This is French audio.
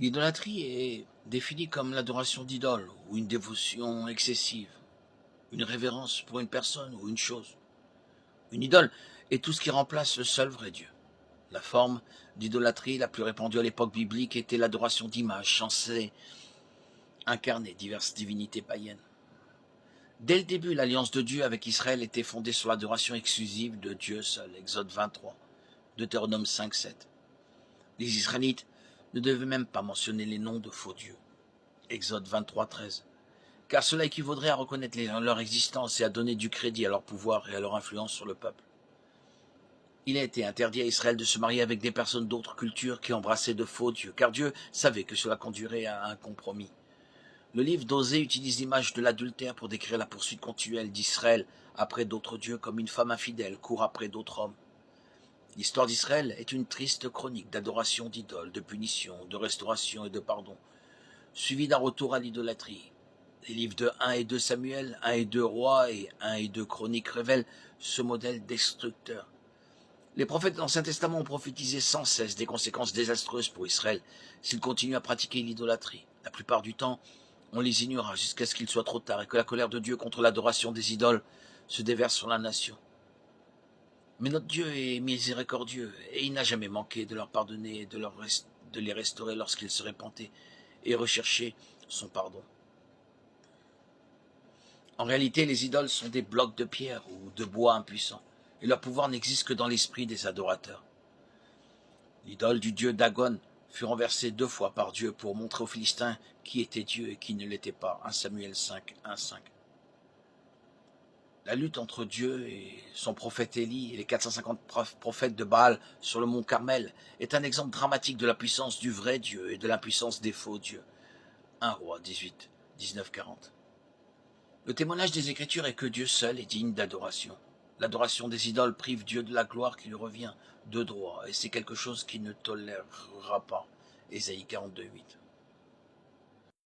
L'idolâtrie est définie comme l'adoration d'idoles ou une dévotion excessive, une révérence pour une personne ou une chose. Une idole est tout ce qui remplace le seul vrai Dieu. La forme d'idolâtrie la plus répandue à l'époque biblique était l'adoration d'images censées incarner diverses divinités païennes. Dès le début, l'alliance de Dieu avec Israël était fondée sur l'adoration exclusive de Dieu seul, Exode 23, Deutéronome 5, 7. Les Israélites ne devaient même pas mentionner les noms de faux dieux, Exode 23, 13, car cela équivaudrait à reconnaître leur existence et à donner du crédit à leur pouvoir et à leur influence sur le peuple. Il a été interdit à Israël de se marier avec des personnes d'autres cultures qui embrassaient de faux dieux, car Dieu savait que cela conduirait à un compromis. Le livre d'Osée utilise l'image de l'adultère pour décrire la poursuite continuelle d'Israël après d'autres dieux, comme une femme infidèle court après d'autres hommes. L'histoire d'Israël est une triste chronique d'adoration d'idoles, de punition, de restauration et de pardon, suivie d'un retour à l'idolâtrie. Les livres de 1 et 2 Samuel, 1 et 2 Rois et 1 et 2 Chroniques révèlent ce modèle destructeur. Les prophètes de l'Ancien Testament ont prophétisé sans cesse des conséquences désastreuses pour Israël s'il continue à pratiquer l'idolâtrie. La plupart du temps, on les ignora jusqu'à ce qu'il soit trop tard et que la colère de Dieu contre l'adoration des idoles se déverse sur la nation. Mais notre Dieu est miséricordieux et il n'a jamais manqué de leur pardonner et de les restaurer lorsqu'ils se repentaient et recherchaient son pardon. En réalité, les idoles sont des blocs de pierre ou de bois impuissants, et leur pouvoir n'existe que dans l'esprit des adorateurs. L'idole du dieu Dagon fut renversée 2 fois par Dieu pour montrer aux Philistins qui était Dieu et qui ne l'était pas. 1 Samuel 5, 1, 5. La lutte entre Dieu et son prophète Élie et les 450 prophètes de Baal sur le mont Carmel est un exemple dramatique de la puissance du vrai Dieu et de l'impuissance des faux dieux. 1 Roi 18, 19, 40. Le témoignage des Écritures est que Dieu seul est digne d'adoration. L'adoration des idoles prive Dieu de la gloire qui lui revient de droit, et c'est quelque chose qu'il ne tolérera pas. Ésaïe 42, 8.